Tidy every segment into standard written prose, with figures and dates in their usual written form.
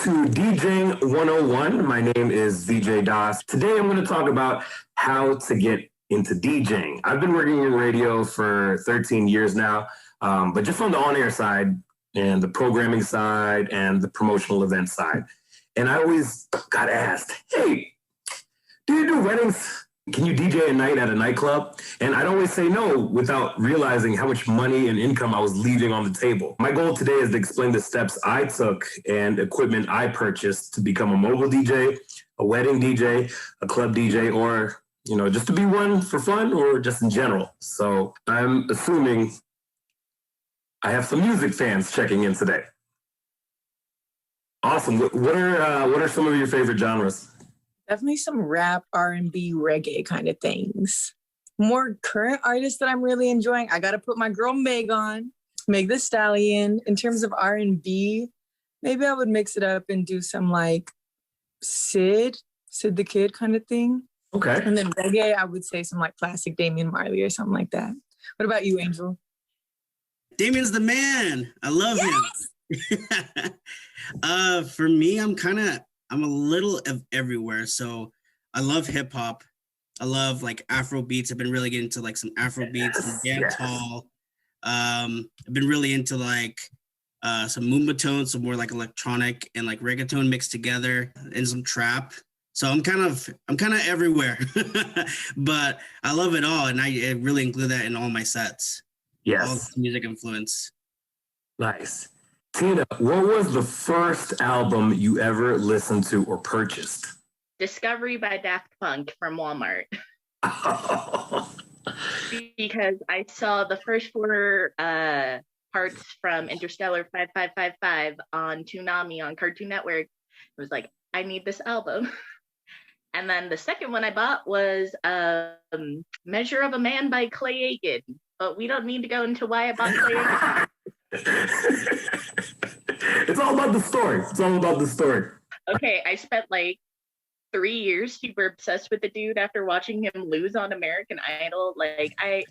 to DJing 101. My name is VJ Das. Today I'm going to talk about how to get into DJing. I've been working in radio for 13 years now, but just on the on-air side and the programming side and the promotional event side. And I always got asked, hey, do you do weddings? Can you DJ at night at a nightclub? And I'd always say no without realizing how much money and income I was leaving on the table. My goal today is to explain the steps I took and equipment I purchased to become a mobile DJ, a wedding DJ, a club DJ, or, just to be one for fun or just in general. So I'm assuming I have some music fans checking in today. Awesome. What are some of your favorite genres? Definitely some rap, R&B, reggae kind of things. More current artists that I'm really enjoying. I got to put my girl Meg on, Meg the Stallion. In terms of R&B, maybe I would mix it up and do some like Sid the Kid kind of thing. Okay. And then reggae, I would say some like classic Damian Marley or something like that. What about you, Angel? Damian's the man. I love him. For me, I'm a little of everywhere. So I love hip hop. I love like Afro beats. I've been really getting into like some Afro beats, some dancehall. I've been really into like some Moomba tones, some more like electronic and like reggaeton mixed together, and some trap. So I'm kind of everywhere, but I love it all, and I really include that in all my sets. Yes, all music influence. Nice. Tina, what was the first album you ever listened to or purchased? Discovery by Daft Punk from Walmart. Because I saw the first four parts from Interstellar 5555 on Toonami on Cartoon Network. It was like, I need this album. And then the second one I bought was Measure of a Man by Clay Aiken. But we don't need to go into why I bought Clay Aiken. It's all about the story. Okay, I spent like 3 years super obsessed with the dude after watching him lose on American Idol. Like, I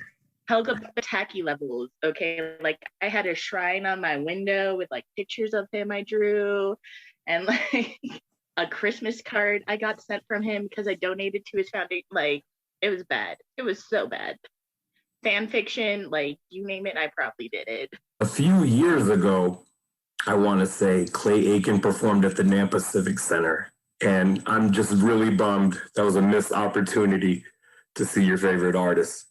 held up the tacky levels, okay? Like, I had a shrine on my window with like pictures of him I drew, and like a Christmas card I got sent from him because I donated to his foundation. Like, it was bad. It was so bad. Fan fiction, like, you name it, I probably did it. A few years ago, I want to say Clay Aiken performed at the Nampa Civic Center, and I'm just really bummed that was a missed opportunity to see your favorite artist.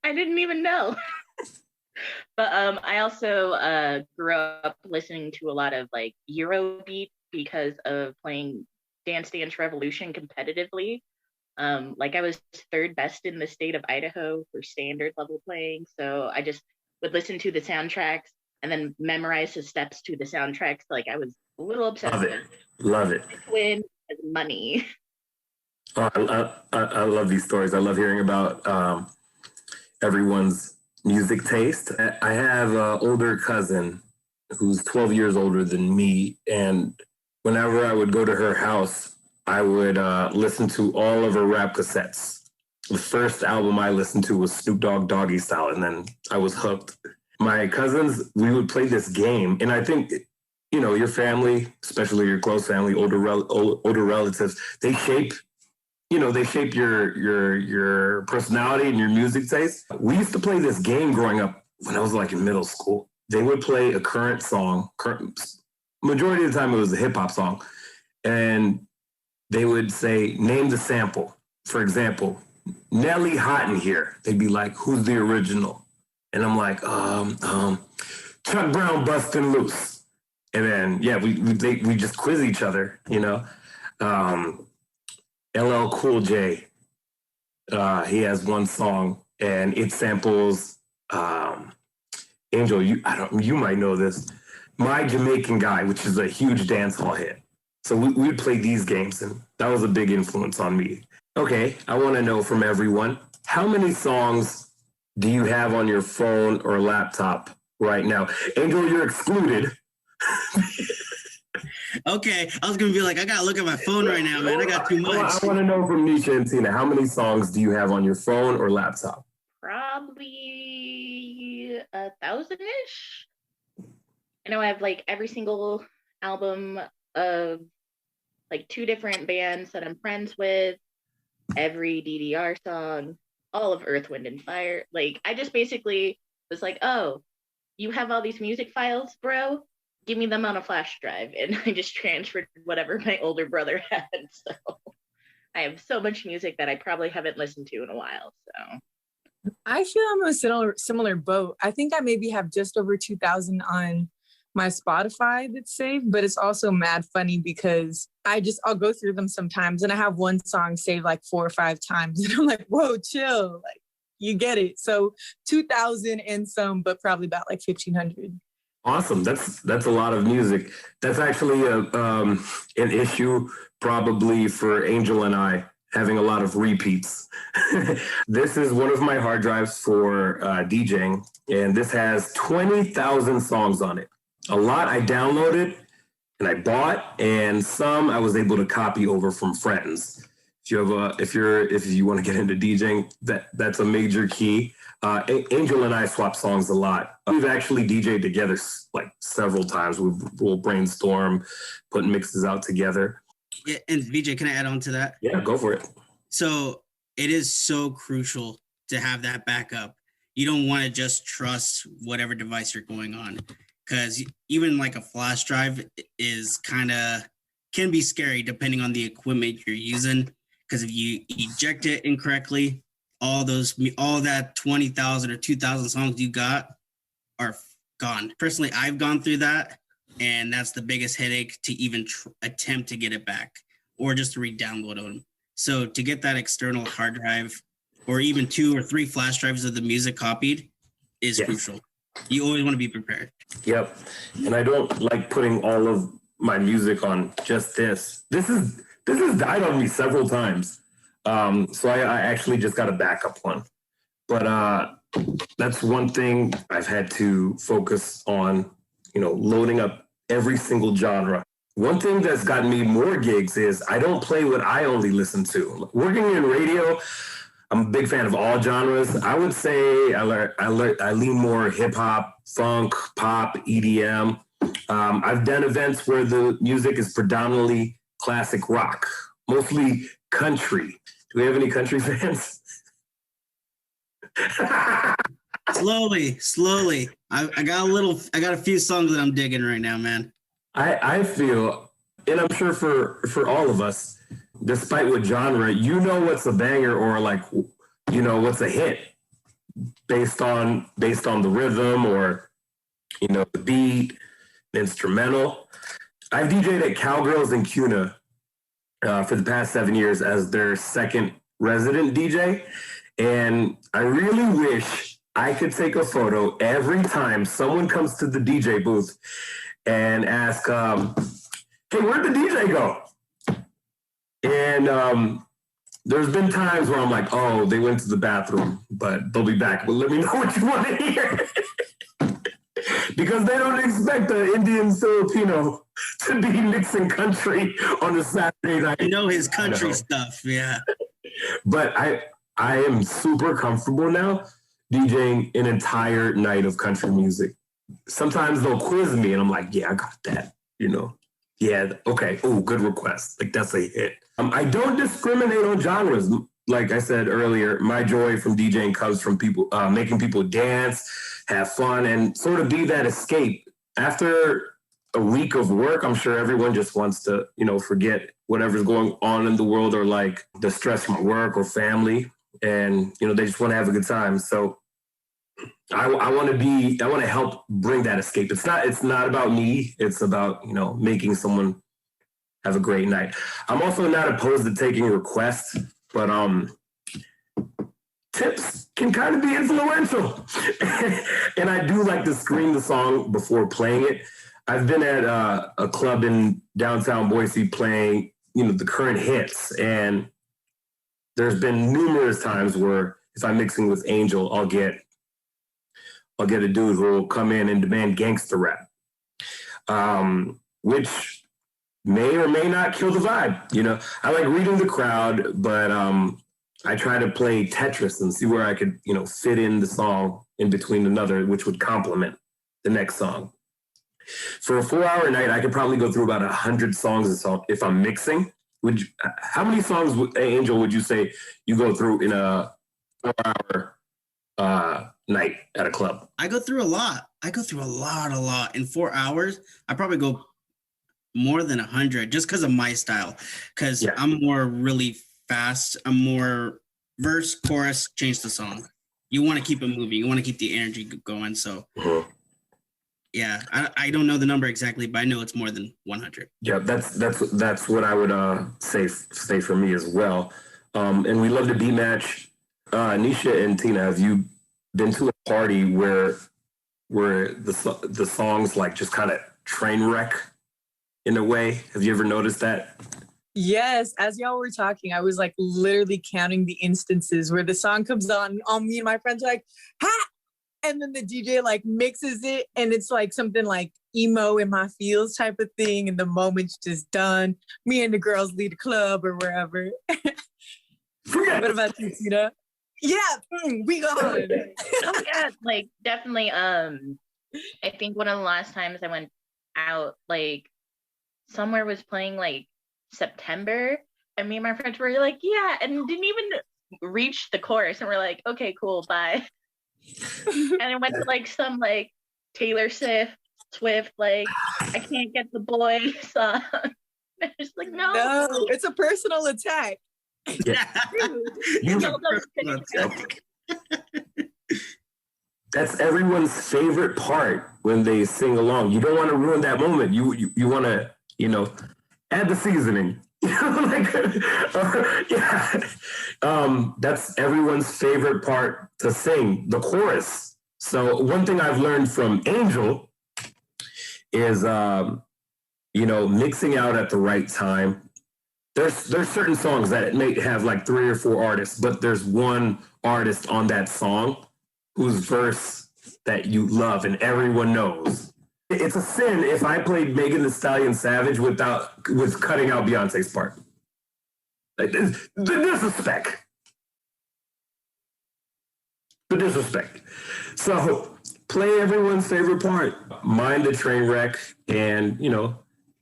I didn't even know. But I also grew up listening to a lot of like Eurobeat because of playing Dance Dance Revolution competitively. Like, I was third best in the state of Idaho for standard level playing. So I just would listen to the soundtracks and then memorize the steps to the soundtracks. Like, I was a little obsessed. Love it. Win money. Oh, I love these stories. I love hearing about everyone's music taste. I have an older cousin who's 12 years older than me. And whenever I would go to her house, I would listen to all of her rap cassettes. The first album I listened to was Snoop Dogg Doggy Style, and then I was hooked. My cousins, we would play this game, and I think, your family, especially your close family, older relatives, they shape your personality and your music taste. We used to play this game growing up when I was like in middle school. They would play a current song. Majority of the time it was a hip hop song, and they would say, name the sample. For example, Nelly Hot in Here. They'd be like, who's the original? And I'm like, Chuck Brown Bustin' Loose. And then, we just quiz each other, LL Cool J, he has one song, and it samples, Angel, you might know this, My Jamaican Guy, which is a huge dancehall hit. So we would play these games, and that was a big influence on me. Okay, I want to know from everyone, how many songs do you have on your phone or laptop right now? Angel, you're excluded. Okay, I was going to be like, I got to look at my phone right now, man. I got too much. I want to know from Nisha and Tina, how many songs do you have on your phone or laptop? Probably 1,000-ish. I know I have like every single album of like 2 different bands that I'm friends with, every DDR song, all of Earth, Wind, and Fire. Like, I just basically was like, oh, you have all these music files, bro? Give me them on a flash drive. And I just transferred whatever my older brother had. So I have so much music that I probably haven't listened to in a while. So I feel I'm in a similar boat. I think I maybe have just over 2,000 on my Spotify that's saved, but it's also mad funny because I'll go through them sometimes and I have one song saved like 4 or 5 times and I'm like, whoa, chill. Like, you get it. So 2,000 and some, but probably about like 1,500. Awesome. That's a lot of music. That's actually an issue probably for Angel and I, having a lot of repeats. This is one of my hard drives for DJing, and this has 20,000 songs on it. A lot I downloaded and I bought, and some I was able to copy over from friends. If you want to get into DJing, that's a major key. Angel and I swap songs a lot. We've actually DJed together like several times. We'll brainstorm, put mixes out together. Yeah, and VJ, can I add on to that? Yeah, go for it. So it is so crucial to have that backup. You don't want to just trust whatever device you're going on, because even like a flash drive can be scary depending on the equipment you're using. Because if you eject it incorrectly, all that 20,000 or 2,000 songs you got are gone. Personally, I've gone through that, and that's the biggest headache to even attempt to get it back or just to re-download them. So to get that external hard drive or even 2 or 3 flash drives of the music copied is crucial. You always want to be prepared. Yep. And I don't like putting all of my music on just this. This has died on me several times. So I actually just got a backup one. But that's one thing I've had to focus on, loading up every single genre. One thing that's gotten me more gigs is I don't play what I only listen to. Working in radio, I'm a big fan of all genres. I would say I lean more hip hop, funk, pop, EDM. I've done events where the music is predominantly classic rock, mostly country. Do we have any country fans? Slowly. I got a few songs that I'm digging right now, man. I feel, and I'm sure for all of us, despite what genre, what's a banger or like, what's a hit based on the rhythm or, the beat, the instrumental. I've DJed at Cowgirls in Cuna for the past 7 years as their second resident DJ. And I really wish I could take a photo every time someone comes to the DJ booth and ask, hey, where'd the DJ go? And there's been times where I'm like, oh, they went to the bathroom, but they'll be back. But let me know what you want to hear. Because they don't expect an Indian Filipino to be mixing country on a Saturday night. I know his country stuff, yeah. But I am super comfortable now DJing an entire night of country music. Sometimes they'll quiz me and I'm like, yeah, I got that, Yeah, okay. Oh, good request. Like, that's a hit. I don't discriminate on genres. Like I said earlier, my joy from DJing comes from people making people dance, have fun, and sort of be that escape. After a week of work, I'm sure everyone just wants to, forget whatever's going on in the world or like the stress from work or family. And, they just want to have a good time. So I want to help bring that escape. It's not about me. It's about, making someone have a great night. I'm also not opposed to taking requests, but tips can kind of be influential. And I do like to screen the song before playing it. I've been at a club in downtown Boise playing, the current hits. And there's been numerous times where if I'm mixing with Angel, I'll get a dude who will come in and demand gangster rap, which may or may not kill the vibe. I like reading the crowd, but I try to play Tetris and see where I could, fit in the song in between another, which would complement the next song. For a 4-hour night, I could probably go through about 100 songs if I'm mixing. How many songs, Angel, would you say you go through in a 4-hour night at a club? I go through a lot. A lot. In 4 hours, I probably go more than 100 just because of my style. Because I'm more really fast. I'm more verse, chorus, change the song. You want to keep it moving. You want to keep the energy going. So, yeah, I don't know the number exactly, but I know it's more than 100. Yeah, that's what I would say for me as well. And we love the beat match. Nisha and Tina, have you been to a party where the songs like just kind of train wreck in a way? Have you ever noticed that? Yes, as y'all were talking, I was like literally counting the instances where the song comes on, all me and my friends are like, ha! And then the DJ like mixes it and it's like something like emo in my feels type of thing. And the moment's just done. Me and the girls leave the club or wherever. What about you, Tina? Yeah, we gone. Oh yeah, like definitely. I think one of the last times I went out, like somewhere was playing like September, and me and my friends were like, yeah, and didn't even reach the chorus, and we're like, okay, cool, bye. And I went to like some like Taylor Swift, like I can't get the boy song. I was like, no, it's a personal attack. Yeah. That's everyone's favorite part when they sing along. You don't want to ruin that moment. You want to, add the seasoning. That's everyone's favorite part to sing, the chorus. So one thing I've learned from Angel is, mixing out at the right time. There's certain songs that may have like 3 or 4 artists, but there's one artist on that song whose verse that you love and everyone knows. It's a sin if I played Megan Thee Stallion Savage with cutting out Beyonce's part. Like, the disrespect. The disrespect. So play everyone's favorite part. Mind the train wreck and,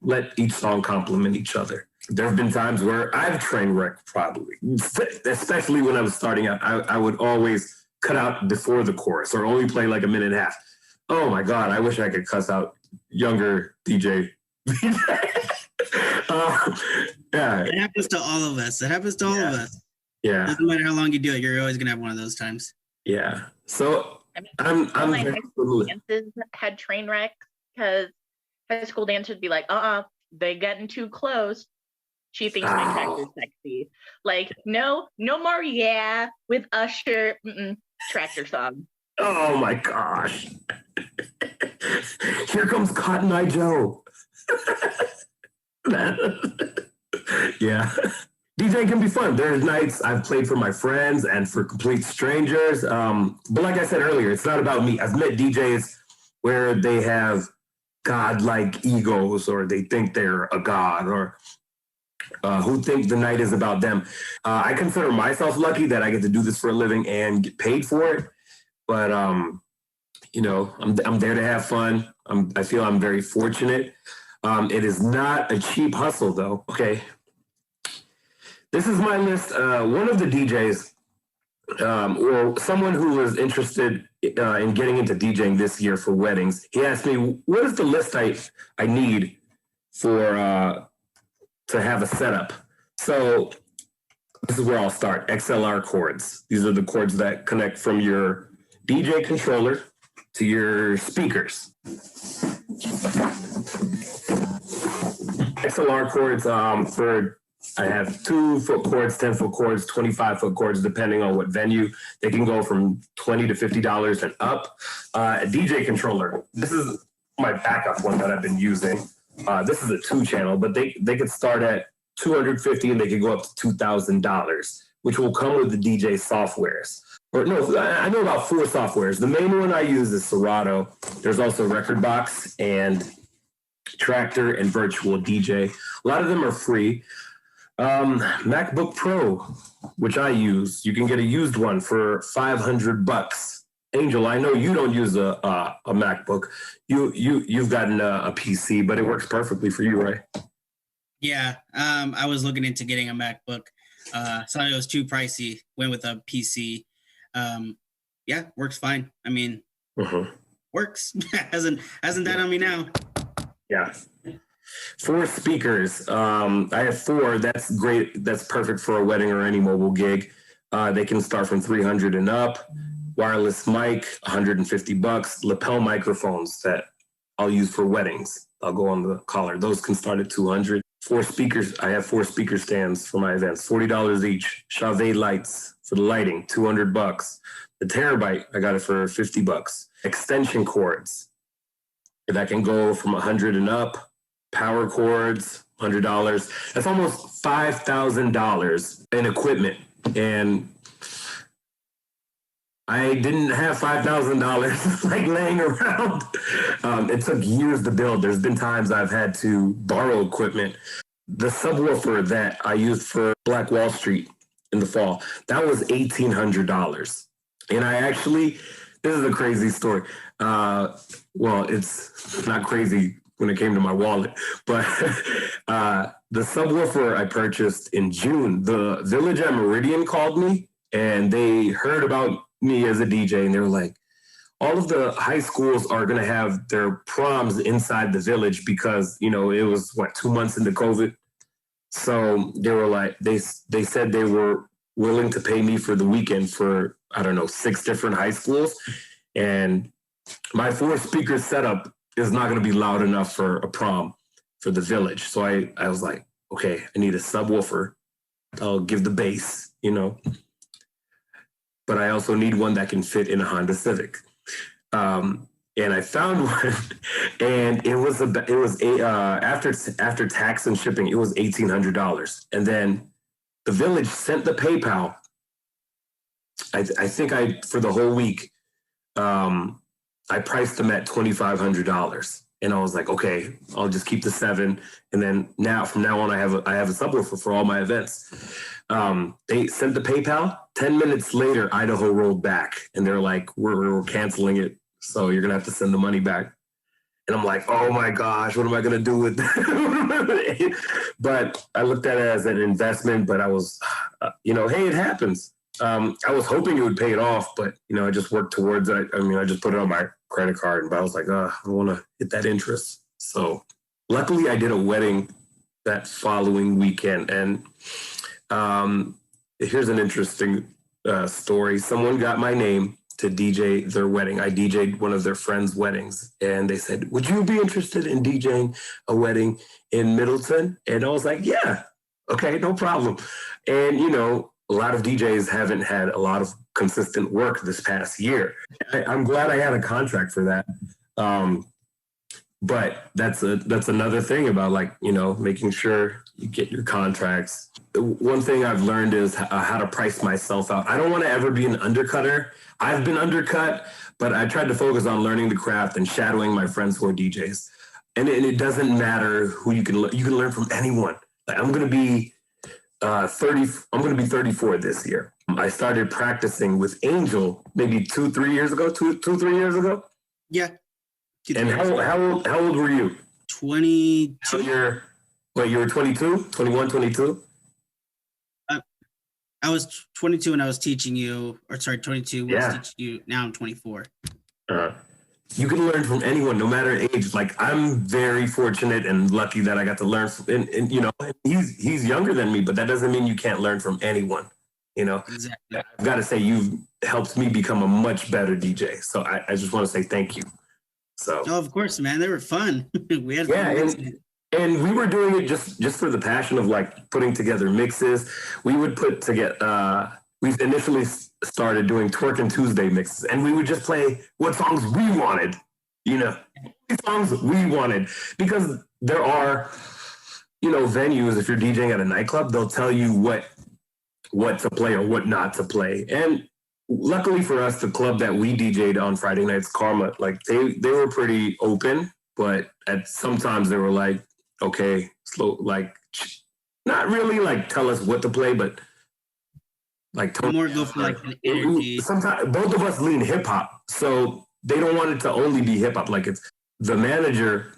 let each song complement each other. There have been times where I've train wrecked probably, especially when I was starting out. I would always cut out before the chorus or only play like a minute and a half. Oh my God, I wish I could cuss out younger DJ. Yeah. It happens to all of us. Yeah. Doesn't matter how long you do it, you're always going to have one of those times. Yeah. So I'm my high school dances had train wreck because high school dancers would be like, they getting too close. She thinks my tractor's sexy. Like, no more with Usher. Tractor song. Oh my gosh. Here comes Cotton Eye Joe. Yeah. DJing can be fun. There's nights I've played for my friends and for complete strangers. But like I said earlier, it's not about me. I've met DJs where they have godlike egos or they think they're a god or who think the night is about them. I consider myself lucky that I get to do this for a living and get paid for it. But, I'm there to have fun. I feel I'm very fortunate. It is not a cheap hustle, though. Okay. This is my list. One of the DJs or someone who was interested in getting into DJing this year for weddings, he asked me, what is the list I need for to have a setup? So this is where I'll start. XLR cords. These are the cords that connect from your DJ controller to your speakers. XLR cords I have 2-foot cords, 10-foot cords, 25-foot cords, depending on what venue. They can go from $20 to $50 and up. A DJ controller. This is my backup one that I've been using. This is a 2-channel, but they could start at $250 and they could go up to $2,000, which will come with the DJ softwares. Or no, I know about 4 softwares. The main one I use is Serato. There's also Rekordbox and Tractor and Virtual DJ. A lot of them are free. MacBook Pro, which I use, you can get a used one for $500. Angel, I know you don't use a MacBook. You've gotten a PC, but it works perfectly for you, right? Yeah, I was looking into getting a MacBook. Saw it was too pricey. Went with a PC. Yeah, works fine. I mean, works. hasn't that on me now. Yeah. 4 speakers. I have 4. That's great. That's perfect for a wedding or any mobile gig. They can start from 300 and up. Wireless mic, $150. Lapel microphones that I'll use for weddings. I'll go on the collar. Those can start at 200. 4 speakers. I have 4 speaker stands for my events, $40 each. Chauvet lights for the lighting, $200. The Terabyte, I got it for $50. Extension cords that can go from 100 and up. Power cords, $100. That's almost $5,000 in equipment. And I didn't have $5,000 like laying around. It took years to build. There's been times I've had to borrow equipment. The subwoofer that I used for Black Wall Street in the fall, that was $1,800. And I actually, this is a crazy story. Well, it's not crazy when it came to my wallet, but the subwoofer I purchased in June, the Village at Meridian called me and they heard about me as a DJ and they were like, all of the high schools are going to have their proms inside the Village because, you know, it was 2 months into COVID. So they were like, they said they were willing to pay me for the weekend for, I don't know, 6 different high schools. And my 4 speaker setup is not going to be loud enough for a prom for the Village. So I was like, okay, I need a subwoofer. I'll give the bass, you know, but I also need one that can fit in a Honda Civic. And I found one, and it was after tax and shipping, it was $1,800. And then the Village sent the PayPal. I think for the whole week, I priced them at $2,500, and I was like, okay, I'll just keep the 7, and then from now on, I have a subwoofer for all my events. They sent the PayPal. 10 minutes later, Idaho rolled back, and they're like, we're canceling it, so you're gonna have to send the money back. And I'm like, oh my gosh, what am I gonna do with that? But I looked at it as an investment. But I was, hey, it happens. I was hoping it would pay it off, but I just worked towards it. I just put it on my credit card, but I was like, I don't want to hit that interest. So luckily I did a wedding that following weekend. And here's an interesting story. Someone got my name to DJ their wedding. I DJ'd one of their friends' weddings, and they said, would you be interested in DJing a wedding in Middleton? And I was like, yeah, okay, no problem. And, a lot of DJs haven't had a lot of consistent work this past year. I'm glad I had a contract for that. But that's another thing about making sure you get your contracts. One thing I've learned is how to price myself out. I don't want to ever be an undercutter. I've been undercut, but I tried to focus on learning the craft and shadowing my friends who are DJs. And it doesn't matter who you can learn from anyone. I'm going to be 30. I'm going to be 34 this year. I started practicing with Angel maybe 3 years ago. 3 years ago. Yeah. And how old were you? 22. You were 22, 21, 22? I was 22 when I was teaching you, 22 when I was teaching you. Now I'm 24. You can learn from anyone, no matter age. I'm very fortunate and lucky that I got to learn from, and he's younger than me, but that doesn't mean you can't learn from anyone. Exactly. I've got to say, you've helped me become a much better DJ. So I just want to say thank you. So, of course, man, they were fun. We had fun. And we were doing it just for the passion of putting together mixes. We would put together. We initially started doing Twerkin' Tuesday mixes, and we would just play what songs we wanted. Songs we wanted, because there are venues. If you're DJing at a nightclub, they'll tell you what to play or what not to play. And luckily for us, the club that we DJ'd on Friday nights, Karma, they were pretty open, but sometimes they were like, okay, slow, not really tell us what to play, but Like You more go for like the energy. sometimes both of us lean hip hop, so they don't want it to only be hip hop. Like it's the manager,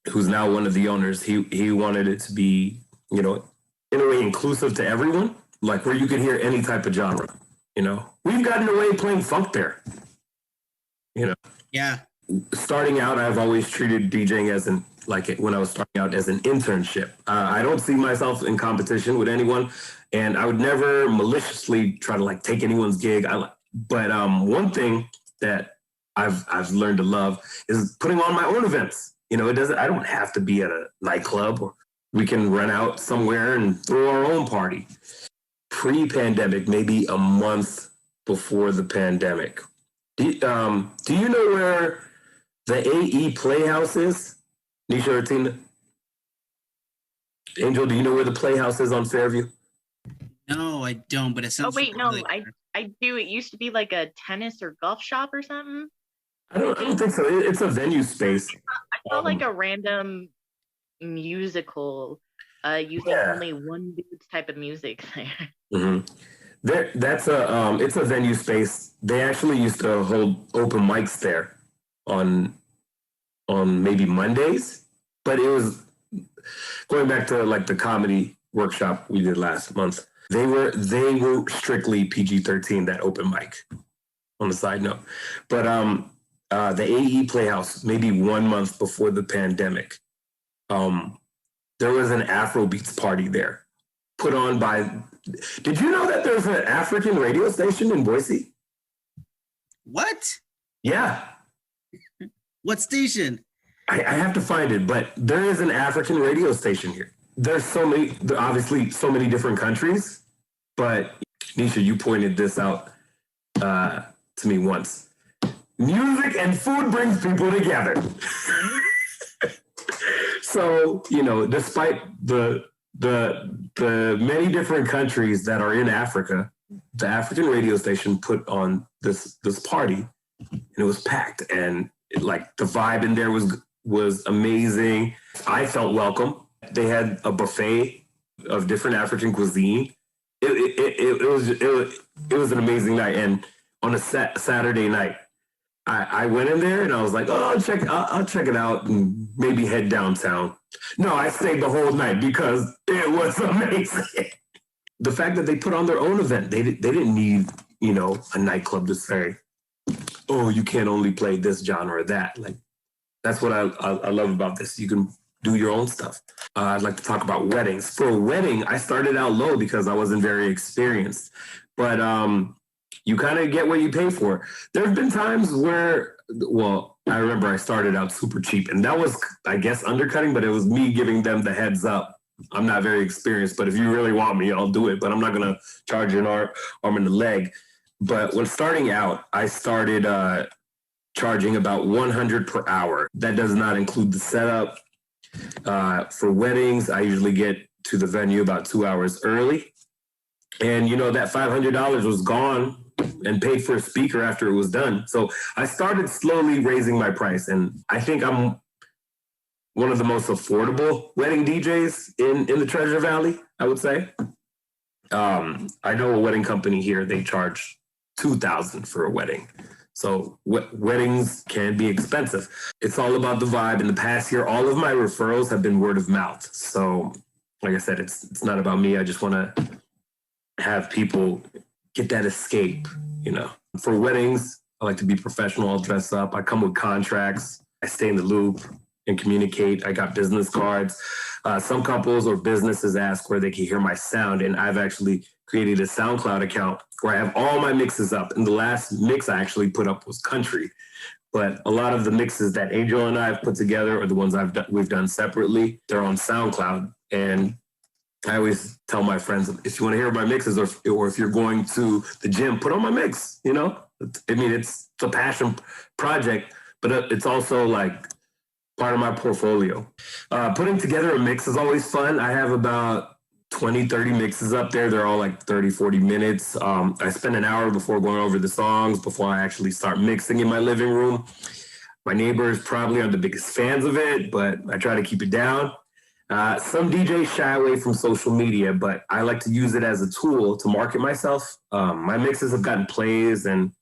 who's now one of the owners. He wanted it to be, you know, in a way inclusive to everyone, like where you could hear any type of genre. You know, we've gotten away playing funk there. You know, Yeah. starting out, I've always treated DJing as when I was starting out as an internship. I don't see myself in competition with anyone, and I would never maliciously try to like take anyone's gig. But one thing that I've learned to love is putting on my own events. You know, I don't have to be at a nightclub, or we can run out somewhere and throw our own party. Pre-pandemic, maybe a month before the pandemic. Do you know where the AE Playhouse is? Nisha or Tina? Angel, do you know where the Playhouse is on Fairview? No, I don't, but it sounds. Oh wait, no, I do. It used to be like a tennis or golf shop or something. I don't think so. It's a venue space. I felt like a random musical using only one dude's type of music there. Mm-hmm. It's a venue space. They actually used to hold open mics there on maybe Mondays, but it was going back to like the comedy workshop we did last month. They were strictly PG-13, that open mic, on the side note. But the AE Playhouse, maybe 1 month before the pandemic, there was an Afrobeats party there, put on by. Did you know that there's an African radio station in Boise? What? Yeah. What station? I have to find it, but there is an African radio station here. There's obviously so many different countries, but Nisha, you pointed this out to me once. Music and food brings people together. So, you know, despite the many different countries that are in Africa, the African radio station put on this party, and it was packed, and like the vibe in there was amazing. I felt welcome. They had a buffet of different African cuisine. It was an amazing night, and on a Saturday night, I went in there and I was like, oh, I'll check it out and maybe head downtown. No, I stayed the whole night because it was amazing. The fact that they put on their own event, they didn't need, you know, a nightclub to say, oh, you can't only play this genre or that. Like, that's what I love about this. You can do your own stuff. I'd like to talk about weddings. For a wedding, I started out low because I wasn't very experienced. But you kind of get what you pay for. There have been times where, well, I remember I started out super cheap, and that was, I guess, undercutting, but it was me giving them the heads up. I'm not very experienced, but if you really want me, I'll do it. But I'm not going to charge an arm and a leg. But when starting out, I started charging about $100 per hour. That does not include the setup. For weddings, I usually get to the venue about 2 hours early. And, you know, that $500 was gone and paid for a speaker after it was done. So I started slowly raising my price. And I think I'm one of the most affordable wedding DJs in the Treasure Valley, I would say. I know a wedding company here, they charge $2,000 for a wedding. So weddings can be expensive. It's all about the vibe. In the past year, all of my referrals have been word of mouth. So like I said, it's not about me. I just want to have people get that escape, you know. For weddings, I like to be professional. I'll dress up. I come with contracts. I stay in the loop and communicate. I got business cards. Some couples or businesses ask where they can hear my sound, and I've actually created a SoundCloud account where I have all my mixes up. And the last mix I actually put up was country. But a lot of the mixes that Angel and I have put together, or the ones we've done separately, they're on SoundCloud. And I always tell my friends, if you want to hear my mixes, or if you're going to the gym, put on my mix, you know? I mean, it's a passion project, but it's also like part of my portfolio. Putting together a mix is always fun. I have about 20, 30 mixes up there. They're all like 30, 40 minutes. I spend an hour before going over the songs, before I actually start mixing in my living room. My neighbors probably aren't the biggest fans of it, but I try to keep it down. Some DJs shy away from social media, but I like to use it as a tool to market myself. My mixes have gotten plays and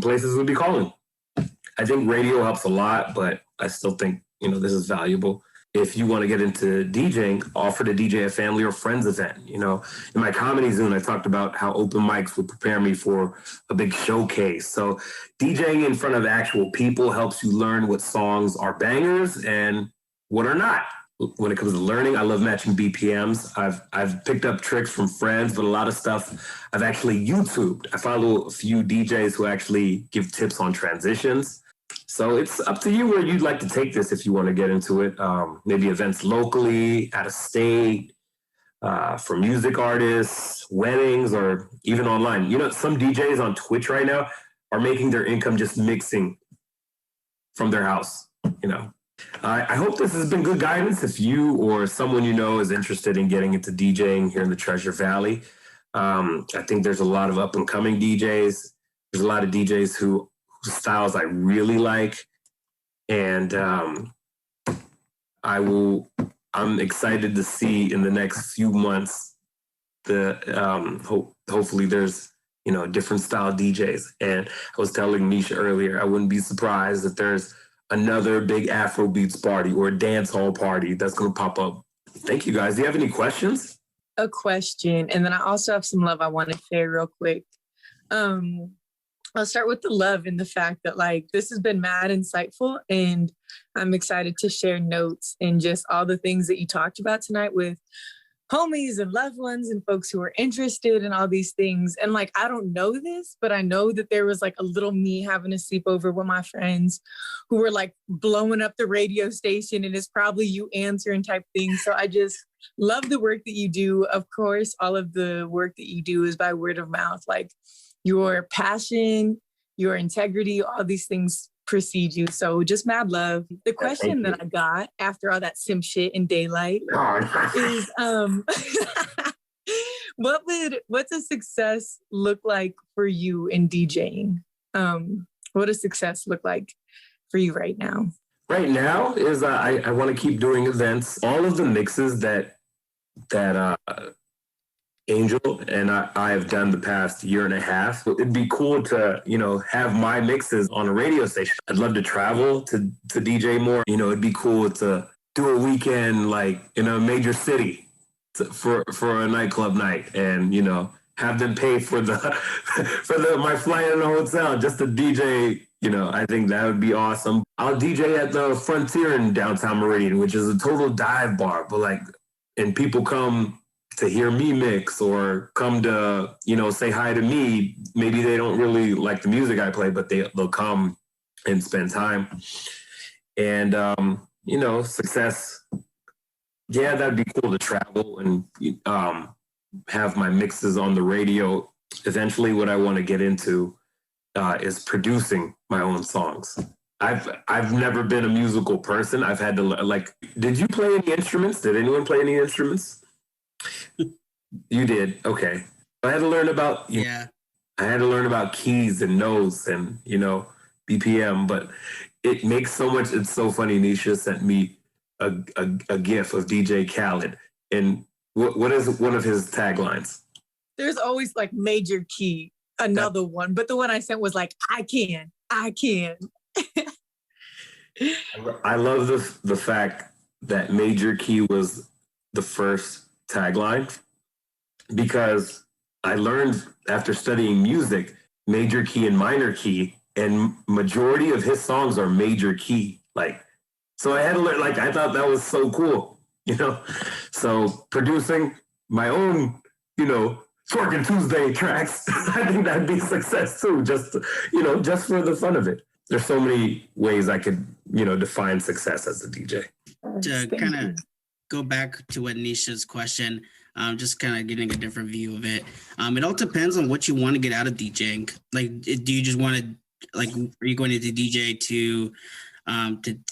places would be calling. I think radio helps a lot, but I still think, this is valuable. If you want to get into DJing, offer to DJ a family or friends event. In my comedy Zone, I talked about how open mics would prepare me for a big showcase. So DJing in front of actual people helps you learn what songs are bangers and what are not. When it comes to learning, I love matching BPMs. I've picked up tricks from friends, but a lot of stuff I've actually YouTubed. I follow a few DJs who actually give tips on transitions. So it's up to you where you'd like to take this if you want to get into it. Maybe events locally, out of state, for music artists, weddings, or even online. Some DJs on Twitch right now are making their income just mixing from their house. I hope this has been good guidance if you or someone is interested in getting into DJing here in the Treasure Valley. I think there's a lot of up and coming DJs. There's a lot of DJs whose styles I really like. And I'm excited to see in the next few months hopefully there's different style DJs. And I was telling Nisha earlier, I wouldn't be surprised if there's another big Afro beats party or a dance hall party that's going to pop up. Thank you guys. Do you have any questions? A question. And then I also have some love I want to share real quick. I'll start with the love and the fact that this has been mad insightful, and I'm excited to share notes and just all the things that you talked about tonight with homies and loved ones and folks who are interested in all these things. And I don't know this, but I know that there was a little me having a sleepover with my friends who were blowing up the radio station, and it's probably you answering type thing. So I just love the work that you do. Of course, all of the work that you do is by word of mouth. Your passion, your integrity, all these things precede you. So just mad love. The question that I got after all that sim shit in daylight is what's a success look like for you in DJing? What does success look like for you right now? Right now is I want to keep doing events. All of the mixes that Angel and I have done the past year and a half. It'd be cool to, have my mixes on a radio station. I'd love to travel to DJ more. It'd be cool to do a weekend in a major city for a nightclub night and, have them pay for my flight and the hotel just to DJ. I think that would be awesome. I'll DJ at the Frontier in downtown Meridian, which is a total dive bar, but and people come to hear me mix or come to, say hi to me. Maybe they don't really like the music I play, but they'll come and spend time. And, success. Yeah, that'd be cool to travel and have my mixes on the radio. Eventually what I want to get into is producing my own songs. I've never been a musical person. I've had to did you play any instruments? Did anyone play any instruments? You did. Okay. I had to learn about I had to learn about keys and notes and BPM, but it makes so much. It's so funny. Nisha sent me a gif of DJ Khaled, and what is one of his taglines? There's always major key, another one, but the one I sent was I can. I love the fact that major key was the first tagline, because I learned after studying music, major key and minor key, and majority of his songs are major key. So I had to learn, I thought that was so cool, So producing my own, Twerking Tuesday tracks, I think that'd be success too, just for the fun of it. There's so many ways I could, define success as a DJ. To kind of go back to what Nisha's question, just kind of getting a different view of it. It all depends on what you want to get out of DJing. Do you just want to, are you going into DJ to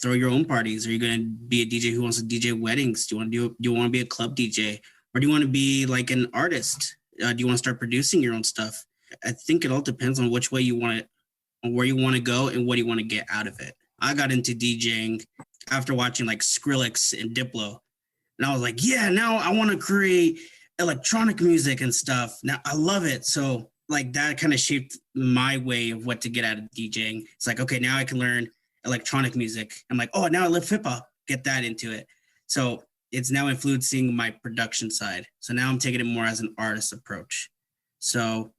throw your own parties? Are you going to be a DJ who wants to DJ weddings? Do you want to be a club DJ? Or do you want to be an artist? Do you want to start producing your own stuff? I think it all depends on which way you want it, on where you want to go and what you want to get out of it. I got into DJing after watching Skrillex and Diplo. And I was like, yeah, now I want to create electronic music and stuff. Now I love it. So like that kind of shaped my way of what to get out of DJing. It's like, okay, now I can learn electronic music. I'm like, oh, now I love hip hop, get that into it. So it's now influencing my production side. So now I'm taking it more as an artist approach. So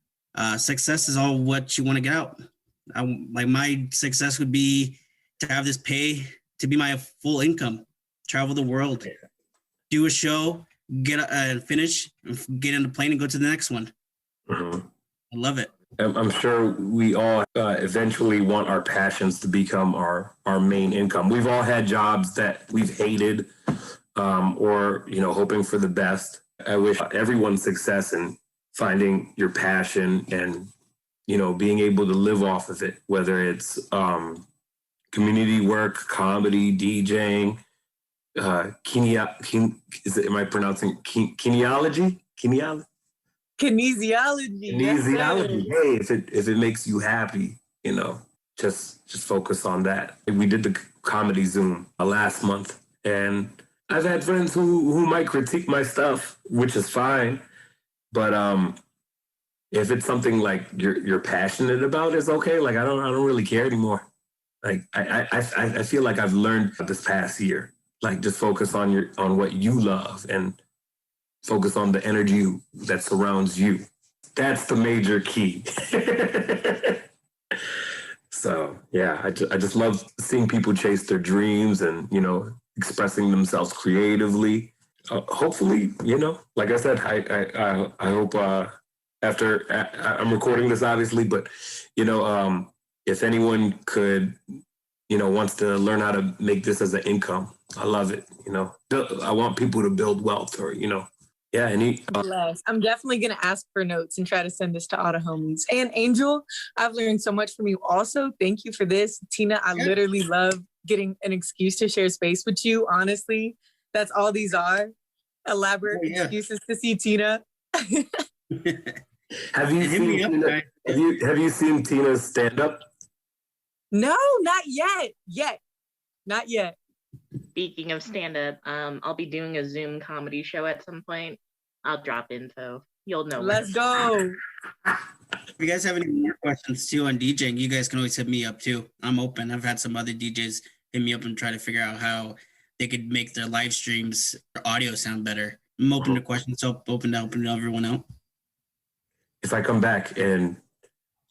success is all what you want to get out. Like my success would be to have this pay to be my full income, travel the world, do a show, finish, get in the plane and go to the next one. I love it. I'm sure we all eventually want our passions to become our main income. We've all had jobs that we've hated, or hoping for the best. I wish everyone success in finding your passion and being able to live off of it, whether it's community work, comedy, DJing, am I pronouncing kinesiology? Kinesiology. Kinesiology. Hey, if it makes you happy, just focus on that. We did the comedy Zoom last month, and I've had friends who might critique my stuff, which is fine, but if it's something like you're passionate about, it's okay. Like I don't really care anymore. Like I feel like I've learned this past year. Like just focus on what you love and focus on the energy that surrounds you. That's the major key. So yeah, I just love seeing people chase their dreams and expressing themselves creatively. Hopefully, like I said, I hope after I'm recording this, obviously, but if anyone could, wants to learn how to make this as an income, I love it. I want people to build wealth, or yeah. Bless. I'm definitely gonna ask for notes and try to send this to all the homies. And Angel, I've learned so much from you. Also, thank you for this, Tina. I literally love getting an excuse to share space with you. Honestly, that's all these are. Elaborate excuses to see Tina. Have you seen Tina's stand up? No, not yet. Not yet. Speaking of stand-up, I'll be doing a Zoom comedy show at some point. I'll drop info. You'll know. Let's go. If you guys have any more questions too on DJing, you guys can always hit me up too. I'm open. I've had some other DJs hit me up and try to figure out how they could make their live streams or audio sound better. I'm open to questions, so open to helping everyone out. If I come back and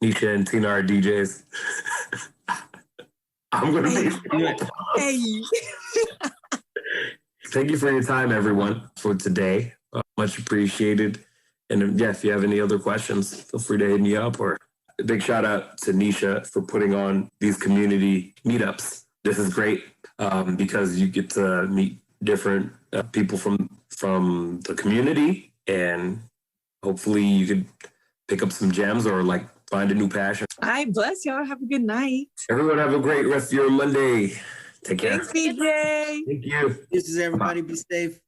Nisha and Tina are DJs, I'm going to be. Hey. Thank you for your time, everyone, for today. Much appreciated. And if you have any other questions, feel free to hit me up. Or a big shout out to Nisha for putting on these community meetups. This is great because you get to meet different people from the community, and hopefully you could pick up some gems or find a new passion. All right, bless y'all. Have a good night. Everyone have a great rest of your Monday. Take care. Thanks, BJ. Thank you. This is everybody. Be safe.